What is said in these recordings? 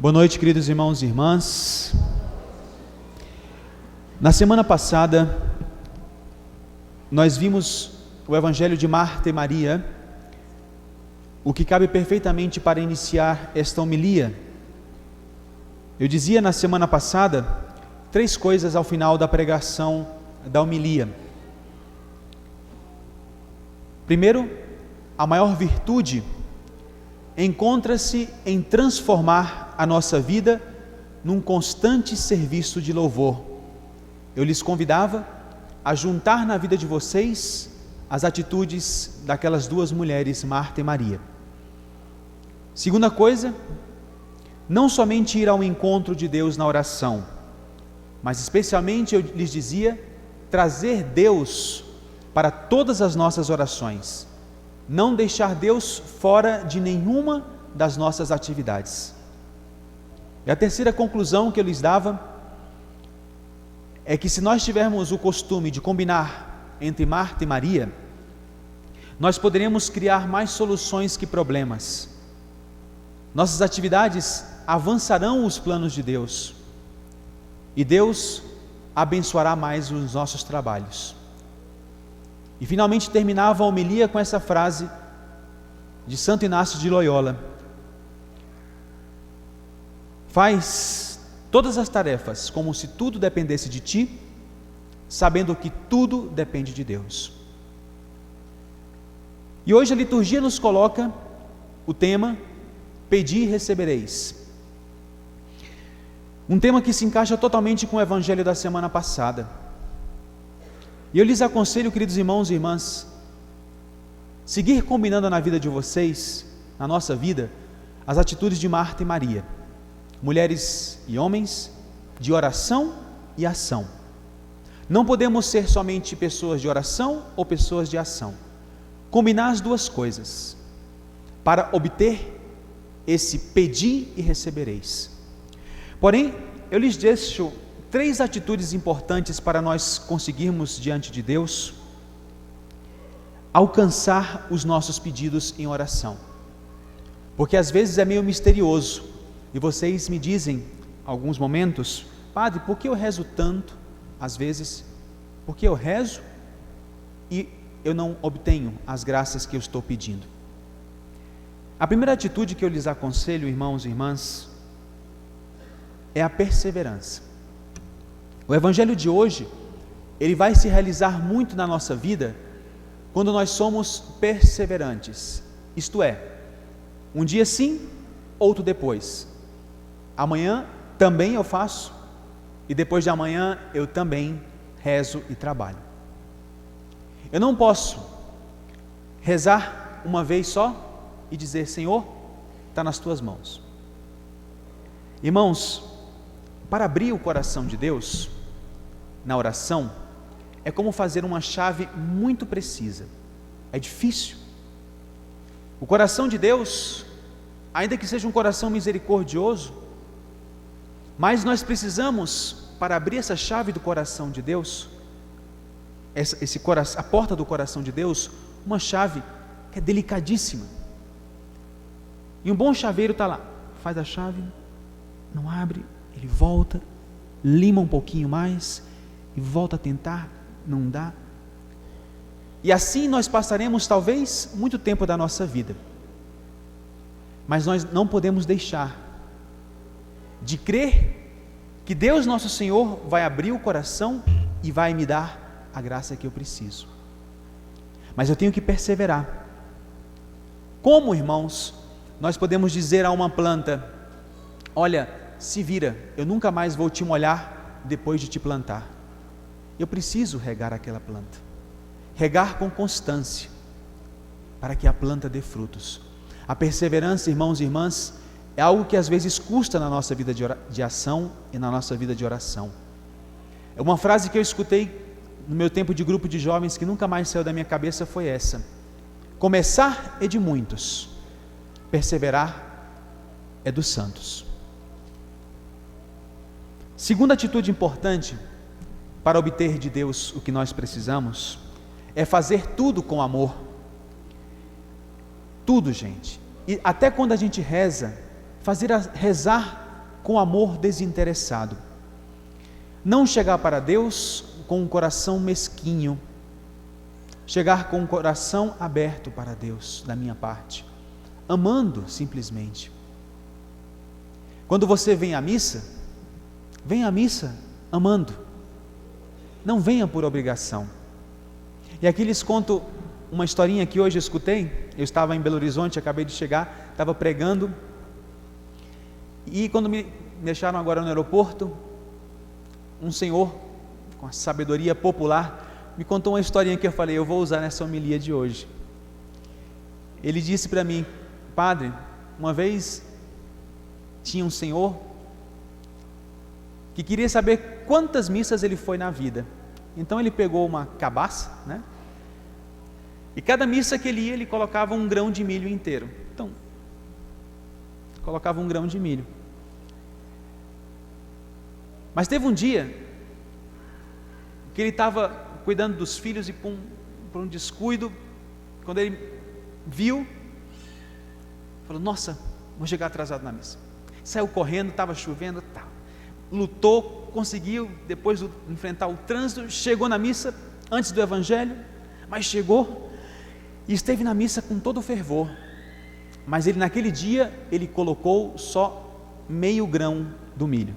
Boa noite, queridos irmãos e irmãs. Na semana passada, nós vimos o Evangelho de Marta e Maria, o que cabe perfeitamente para iniciar esta homilia. Eu dizia na semana passada 3 coisas ao final da pregação da homilia. Primeiro, a maior virtude encontra-se em transformar a nossa vida num constante serviço de louvor. Eu lhes convidava a juntar na vida de vocês as atitudes daquelas 2 mulheres, Marta e Maria. Segunda coisa, não somente ir ao encontro de Deus na oração, mas especialmente, eu lhes dizia, trazer Deus para todas as nossas orações. Não deixar Deus fora de nenhuma das nossas atividades. E a terceira conclusão que eu lhes dava é que, se nós tivermos o costume de combinar entre Marta e Maria, nós poderemos criar mais soluções que problemas. Nossas atividades avançarão os planos de Deus e Deus abençoará mais os nossos trabalhos. E finalmente terminava a homilia com essa frase de Santo Inácio de Loyola: faz todas as tarefas como se tudo dependesse de ti, sabendo que tudo depende de Deus. E hoje a liturgia nos coloca o tema Pedi e recebereis. Um tema que se encaixa totalmente com o Evangelho da semana passada. E eu lhes aconselho, queridos irmãos e irmãs, seguir combinando na vida de vocês, na nossa vida, as atitudes de Marta e Maria, mulheres e homens de oração e ação. Não podemos ser somente pessoas de oração ou pessoas de ação. Combinar as 2 coisas para obter esse pedi e recebereis. Porém, eu lhes deixo 3 atitudes importantes para nós conseguirmos, diante de Deus, alcançar os nossos pedidos em oração. Porque às vezes é meio misterioso, e vocês me dizem, alguns momentos: padre, por que eu rezo tanto? Às vezes, porque eu rezo e eu não obtenho as graças que eu estou pedindo. A primeira atitude que eu lhes aconselho, irmãos e irmãs, é a perseverança. O Evangelho de hoje, ele vai se realizar muito na nossa vida quando nós somos perseverantes. Isto é, um dia sim, outro depois. Amanhã também eu faço, e depois de amanhã eu também rezo e trabalho. Eu não posso rezar uma vez só e dizer: Senhor, está nas tuas mãos. Irmãos, para abrir o coração de Deus na oração, é como fazer uma chave muito precisa. É difícil. O coração de Deus, ainda que seja um coração misericordioso, mas nós precisamos, para abrir essa chave do coração de Deus, a porta do coração de Deus, uma chave que é delicadíssima. E um bom chaveiro está lá, faz a chave, não abre, ele volta, lima um pouquinho mais e volta a tentar, não dá. E assim nós passaremos talvez muito tempo da nossa vida. Mas nós não podemos deixar de crer que Deus nosso Senhor vai abrir o coração e vai me dar a graça que eu preciso. Mas eu tenho que perseverar. Como, irmãos, nós podemos dizer a uma planta: olha, se vira, eu nunca mais vou te molhar depois de te plantar. Eu preciso regar aquela planta, regar com constância, para que a planta dê frutos. A perseverança, irmãos e irmãs, é algo que às vezes custa na nossa vida de ação e na nossa vida de oração. É uma frase que eu escutei no meu tempo de grupo de jovens, que nunca mais saiu da minha cabeça, foi essa: começar é de muitos, perseverar é dos santos. Segunda atitude importante para obter de Deus o que nós precisamos é fazer tudo com amor. Tudo, gente. E até quando a gente reza, rezar com amor desinteressado. Não chegar para Deus com um coração mesquinho, chegar com um coração aberto para Deus, da minha parte, amando simplesmente. Quando você vem à missa, venha à missa amando, não venha por obrigação. E aqui lhes conto uma historinha que hoje eu escutei. Eu estava em Belo Horizonte, acabei de chegar, estava pregando, e quando me deixaram agora no aeroporto, um senhor com a sabedoria popular me contou uma historinha que eu falei, eu vou usar nessa homilia de hoje. Ele disse para mim: padre, uma vez tinha um senhor que queria saber quantas missas ele foi na vida. Então ele pegou uma cabaça, né? E cada missa que ele ia, ele colocava um grão de milho inteiro. Então, colocava um grão de milho. Mas teve um dia que ele estava cuidando dos filhos e por um descuido, quando ele viu, falou: nossa, vou chegar atrasado na missa. Saiu correndo, estava chovendo, lutou, conseguiu, depois de enfrentar o trânsito, chegou na missa antes do evangelho, mas chegou e esteve na missa com todo o fervor. Mas ele, naquele dia, ele colocou só meio grão do milho,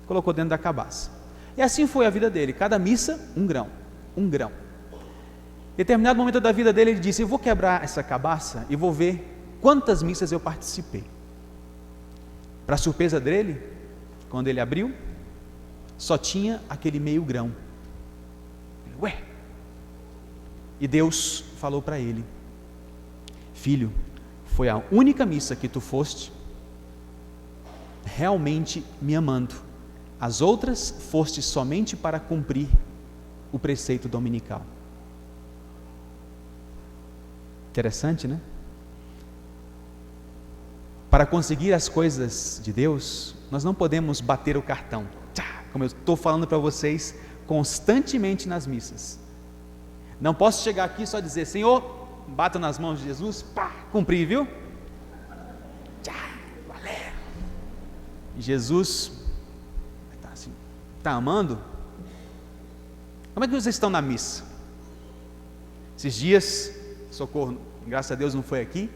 colocou dentro da cabaça. E assim foi a vida dele, cada missa um grão. Em determinado momento da vida dele, ele disse: eu vou quebrar essa cabaça e vou ver quantas missas eu participei. Para surpresa dele, quando ele abriu, só tinha aquele meio grão. Ué! E Deus falou para ele: filho, foi a única missa que tu foste realmente me amando. As outras foste somente para cumprir o preceito dominical. Interessante, né? Para conseguir as coisas de Deus, nós não podemos bater o cartão, como eu estou falando para vocês constantemente nas missas. Não posso chegar aqui e só dizer: Senhor, bato nas mãos de Jesus, cumpri, viu? Valeu. E Jesus está assim, está amando? Como é que vocês estão na missa? Esses dias, Socorro, graças a Deus não foi aqui,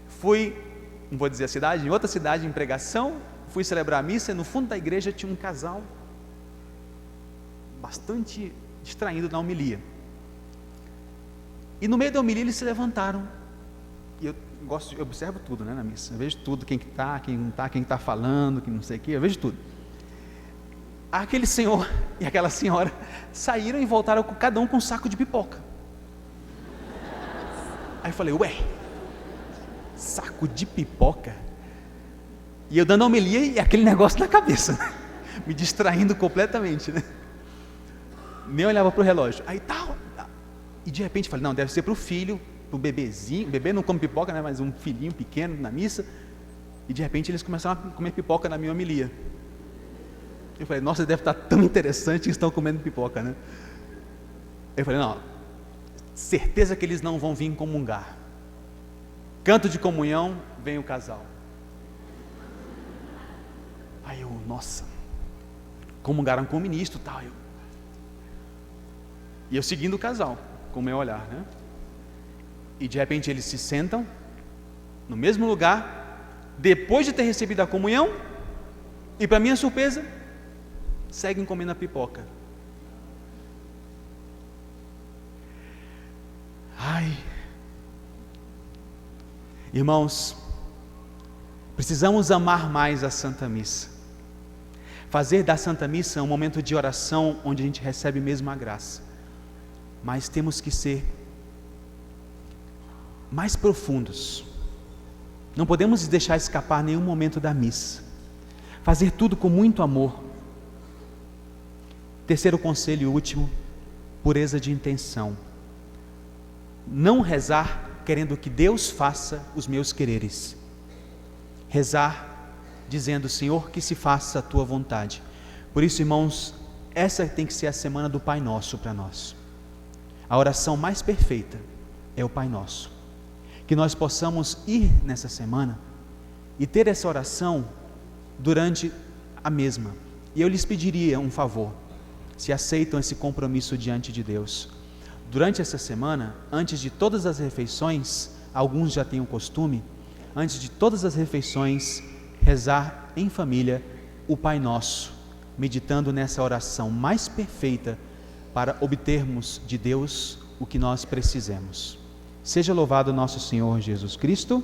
fui, não vou dizer a cidade, em outra cidade, em pregação, fui celebrar a missa, e no fundo da igreja tinha um casal bastante distraído na homilia. E no meio da homilia eles se levantaram. E eu observo tudo, né, na missa. Eu vejo tudo, quem está, quem não está, quem está falando, quem não sei o quê, eu vejo tudo. Aquele senhor e aquela senhora saíram e voltaram cada um com um saco de pipoca. Aí eu falei: ué, saco de pipoca? E eu dando a homilia e aquele negócio na cabeça, né? Me distraindo completamente, né? Nem olhava para o relógio. Aí tal. E de repente falei: não, deve ser para o filho, para o bebezinho. O bebê não come pipoca, né? Mas um filhinho pequeno na missa. E de repente eles começaram a comer pipoca na minha homilia. Eu falei: nossa, deve estar tão interessante que estão comendo pipoca, né? Eu falei: não, certeza que eles não vão vir comungar. Canto de comunhão, vem o casal. Aí eu, nossa, comungaram com o ministro e tal. E eu seguindo o casal, com o meu olhar, né? E de repente eles se sentam no mesmo lugar, depois de ter recebido a comunhão, e para minha surpresa, seguem comendo a pipoca. Ai, irmãos, precisamos amar mais a Santa Missa, fazer da Santa Missa um momento de oração onde a gente recebe mesmo a graça, mas temos que ser mais profundos, não podemos deixar escapar nenhum momento da missa, fazer tudo com muito amor. Terceiro conselho e último: pureza de intenção. Não rezar querendo que Deus faça os meus quereres, rezar dizendo: Senhor, que se faça a tua vontade. Por isso, irmãos, essa tem que ser a semana do Pai Nosso para nós. A oração mais perfeita é o Pai Nosso. Que nós possamos ir nessa semana e ter essa oração durante a mesma. E eu lhes pediria um favor, se aceitam esse compromisso diante de Deus. Durante essa semana, antes de todas as refeições, alguns já têm o costume, antes de todas as refeições, rezar em família o Pai Nosso, meditando nessa oração mais perfeita para obtermos de Deus o que nós precisamos. Seja louvado nosso Senhor Jesus Cristo.